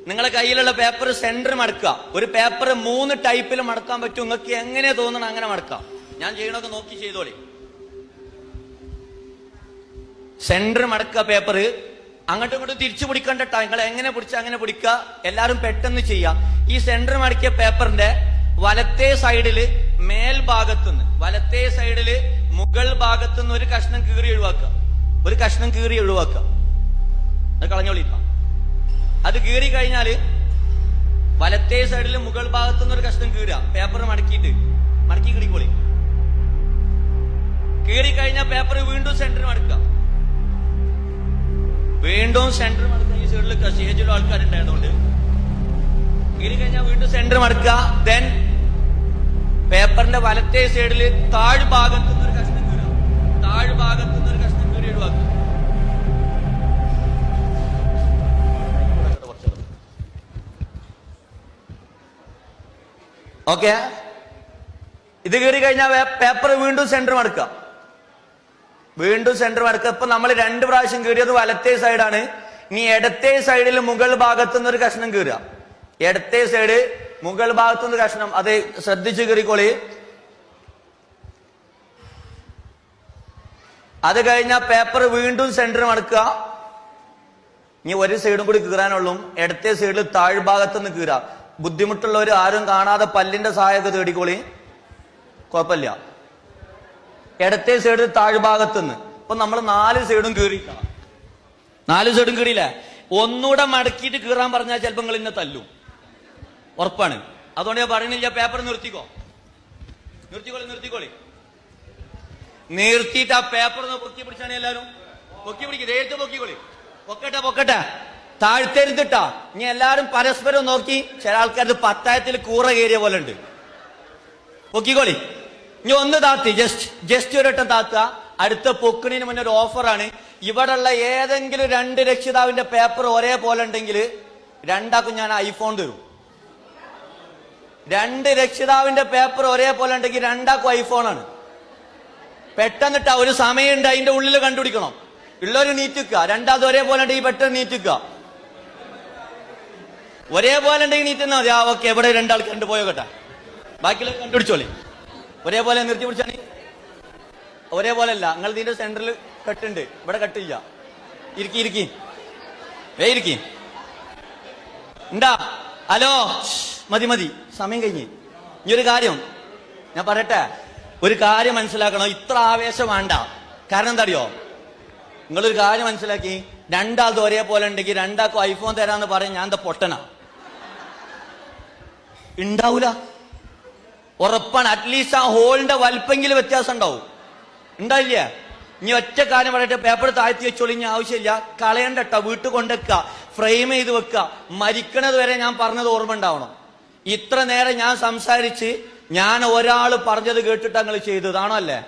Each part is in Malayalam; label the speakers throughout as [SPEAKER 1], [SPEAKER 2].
[SPEAKER 1] നിങ്ങളെ കയ്യിലുള്ള പേപ്പർ സെന്റർ മടക്കുക. ഒരു പേപ്പർ 3 ടൈപ്പിൽ മടക്കാൻ പറ്റും. നിങ്ങൾക്ക് എങ്ങനെ തോന്നണം അങ്ങനെ മടക്കാം. ഞാൻ ചെയ്യണമൊക്കെ നോക്കി ചെയ്തോളി. സെന്റർ മടക്കുക. പേപ്പർ അങ്ങോട്ടും ഇങ്ങോട്ടും തിരിച്ചു പിടിക്കണ്ട. നിങ്ങൾ എങ്ങനെ പിടിച്ച അങ്ങനെ പിടിക്കുക. എല്ലാരും പെട്ടെന്ന് ചെയ്യാം. ഈ സെന്റർ മടക്കിയ പേപ്പറിന്റെ വലത്തേ സൈഡില് മേൽഭാഗത്തുനിന്ന്, വലത്തേ സൈഡില് മുകൾ ഭാഗത്തുനിന്ന് ഒരു കഷ്ണം കീറി ഒഴിവാക്കുക. ഒരു കഷ്ണം കീറി ഒഴിവാക്കുക. അത് കളഞ്ഞോളിക്കാം. അത് കീറി കഴിഞ്ഞാല് വലത്തേ സൈഡിൽ മുകൾ ഭാഗത്തുനിന്ന് ഒരു കഷ്ണം കീറുക. പേപ്പർ മടക്കി കിടിക്കോളി. കീറി കഴിഞ്ഞാൽ പേപ്പർ വീണ്ടും സെന്റർ മടക്കുക. വീണ്ടും സെന്റർ മടക്കുക. ഈ സൈഡിൽ സ്റ്റേജിലുള്ള ആൾക്കാരുണ്ടായതുകൊണ്ട് കീറി കഴിഞ്ഞാൽ വീണ്ടും സെന്റർ മടക്കുക. ദെൻ പേപ്പറിന്റെ വലത്തേ സൈഡിൽ താഴ്ഭാഗത്തുനിന്ന് ഒരു കഷ്ണം കീറുക. താഴ്ഭാഗത്തുനിന്ന് ഒരു കഷ്ണം കീറി ഒഴിവാക്കുക. ഓക്കെ, ഇത് കീറി കഴിഞ്ഞാൽ പേപ്പർ വീണ്ടും സെന്റർ മടക്കുക. വീണ്ടും സെന്റർ മടക്കുക. ഇപ്പൊ നമ്മൾ 2 പ്രാവശ്യം കീറിയത് വലത്തേ സൈഡാണ്. ഇനി ഇടത്തേ സൈഡിൽ മുകൾ ഭാഗത്തുനിന്ന് ഒരു കഷ്ണം കീറുക. ഇടത്തേ സൈഡ് മുകൾ ഭാഗത്തുനിന്ന് കഷ്ണം, അത് ശ്രദ്ധിച്ച് കീറിക്കോളി. അത് കഴിഞ്ഞാൽ പേപ്പർ വീണ്ടും സെന്റർ മടക്കുക. ഇനി ഒരു സൈഡും കൂടി കീറാനുള്ളൂ. ഇടത്തേ സൈഡിൽ താഴ്ഭാഗത്തുനിന്ന് കീറുക. ബുദ്ധിമുട്ടുള്ളവർ ആരും കാണാതെ പല്ലിന്റെ സഹായമൊക്കെ തേടിക്കോളി, കുഴപ്പമില്ല. ഇടത്തേ സൈഡ് താഴ്ഭാഗത്തുനിന്ന്. ഇപ്പൊ നമ്മൾ 4 സൈഡും കീറി. 4 സൈഡും കീറിയില്ലേ? ഒന്നുകൂടെ മടക്കിയിട്ട് കീറാൻ പറഞ്ഞാൽ ചിലപ്പോൾ നിങ്ങൾ ഇന്നെ തല്ലും, ഉറപ്പാണ്. അതുകൊണ്ട് ഞാൻ പറയുന്നില്ല, പേപ്പർ നിർത്തിക്കോളി. നിർത്തിയിട്ട് ആ പേപ്പർ ഒന്ന് പൊക്കി പിടിച്ചാണ്. എല്ലാവരും പൊക്കി പിടിക്കും. നേരത്തെ പൊക്കിക്കോളി. പൊക്കട്ടെ. താഴ്ത്തെരുത്തിട്ടാ. ഇനി എല്ലാരും പരസ്പരം നോക്കി. ചില ആൾക്കാർക്ക് പത്തായത്തിൽ കൂറ കയറിയ പോലെ ഉണ്ട്. പൊക്കിക്കോളി. ഇനി ഒന്ന് താത്തി, ജസ്റ്റ് ഒരട്ടം താത്തുക. അടുത്ത പൊക്കിണിന് മുന്നേ ഒരു ഓഫറാണ്. ഇവിടെയുള്ള ഏതെങ്കിലും 2 രക്ഷിതാവിന്റെ പേപ്പർ ഒരേപോലെ ഉണ്ടെങ്കിൽ 2 ഞാൻ ഐഫോൺ തരും. 2 രക്ഷിതാവിന്റെ പേപ്പർ ഒരേപോലെ ഉണ്ടെങ്കിൽ 2 ഐഫോണാണ്. പെട്ടെന്നിട്ടാ, ഒരു സമയമുണ്ട്, അതിന്റെ ഉള്ളിൽ കണ്ടുപിടിക്കണം. ഉള്ളൊരു നീറ്റിക്കുക. 2 ഒരേപോലെ ഉണ്ടെങ്കിൽ പെട്ടെന്ന് നീറ്റിക്കുക. ഒരേപോലെ ഉണ്ടെങ്കിൽ നീറ്റുന്ന മതി. ഓക്കെ, ഇവിടെ 2 ആൾക്ക് 2 പോയോട്ടെ. ബാക്കിയുള്ള കണ്ടുപിടിച്ചോളി. ഒരേപോലെ നിർത്തി പിടിച്ചാണ്. ഒരേപോലെ അല്ല, നിങ്ങൾ ഇതിന്റെ സെന്ററിൽ കട്ടുണ്ട്, ഇവിടെ കട്ടില്ല. ഇരിക്കി ഉണ്ടാ. ഹലോ, മതി, സമയം കഴിഞ്ഞ്. ഇനി ഒരു കാര്യം ഞാൻ പറയട്ടെ. ഒരു കാര്യം മനസ്സിലാക്കണം. ഇത്ര ആവേശം വേണ്ട. കാരണം എന്താ അറിയോ? നിങ്ങളൊരു കാര്യം മനസ്സിലാക്കി. 2 ഒരേപോലെ ഉണ്ടെങ്കിൽ 2 ഐഫോൺ തരാന്ന് പറയും. ഞാൻ എന്താ പൊട്ടനാ? ഉണ്ടാവൂല, ഉറപ്പാണ്. അറ്റ്ലീസ്റ്റ് ആ ഹോളിന്റെ വലിപ്പെങ്കിലും വ്യത്യാസം ഉണ്ടാവും. ഉണ്ടായില്ല? ഇനി ഒറ്റ കാര്യം പറയട്ടെ. പേപ്പർ താഴ്ത്തി വെച്ചോളി. ഇനി ആവശ്യമില്ല, കളയണ്ടട്ട. വീട്ടിൽ കൊണ്ടുവെക്കുക, ഫ്രെയിം ചെയ്ത് വെക്കുക. മരിക്കണത് വരെ ഞാൻ പറഞ്ഞത് ഓർമ്മ ഉണ്ടാവണം. ഇത്ര നേരം ഞാൻ സംസാരിച്ച് ഞാൻ ഒരാൾ പറഞ്ഞത് കേട്ടിട്ട് നിങ്ങൾ ചെയ്തതാണോ? അല്ലേ?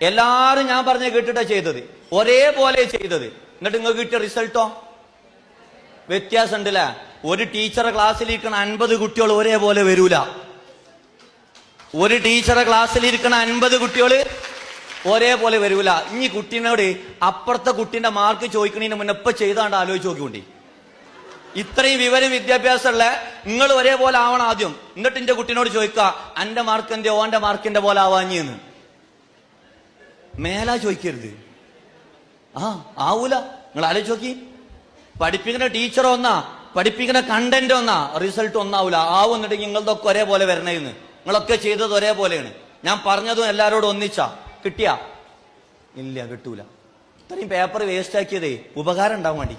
[SPEAKER 1] എല്ലാരും ഞാൻ പറഞ്ഞ കേട്ടിട്ടാ ചെയ്തത്, ഒരേപോലെ ചെയ്തത്. എന്നിട്ട് നിങ്ങൾക്ക് കിട്ടിയ റിസൾട്ടോ വ്യത്യാസം ഉണ്ടല്ലേ? ഒരു ടീച്ചറെ ക്ലാസ്സിലിരിക്കണ 50 കുട്ടികൾ ഒരേപോലെ വരൂല. ഒരു ടീച്ചറെ ക്ലാസ്സിലിരിക്കണ 50 കുട്ടികൾ ഒരേപോലെ വരൂല. ഇനി കുട്ടീനോട് അപ്പുറത്തെ കുട്ടീന്റെ മാർക്ക് ചോദിക്കണതിന് മുന്നേ ഇപ്പൊ ചെയ്താണ്ട് ആലോചിച്ച് നോക്കിക്കൊണ്ടി. ഇത്രയും വിവരം വിദ്യാഭ്യാസമുള്ള നിങ്ങൾ ഒരേപോലെ ആവണം ആദ്യം. എന്നിട്ട് എന്റെ കുട്ടീനോട് ചോദിക്കുക, അന്റെ മാർക്ക് എന്തോ ഓന്റെ മാർക്കിന്റെ പോലെ ആവാഞ്ഞെന്ന്. മേലാ ചോദിക്കരുത്. ആവൂല. നിങ്ങൾ ആലോചിച്ച് നോക്കി. പഠിപ്പിക്കുന്ന ടീച്ചർ ഒന്നാ, പഠിപ്പിക്കുന്ന കണ്ടന്റ് ഒന്നാ, റിസൾട്ട് ഒന്നാവൂല. ആവുന്നുണ്ടെങ്കിൽ നിങ്ങളതൊക്കെ ഒരേപോലെ വരണേന്ന്. നിങ്ങളൊക്കെ ചെയ്തത് ഒരേപോലെയാണ്. ഞാൻ പറഞ്ഞതും എല്ലാരോടും ഒന്നിച്ചാ. കിട്ടിയാ? ഇല്ല, കിട്ടൂല. ഇത്രയും പേപ്പർ വേസ്റ്റ് ആക്കിയതേ ഉപകാരം ഉണ്ടാവാൻ വേണ്ടി.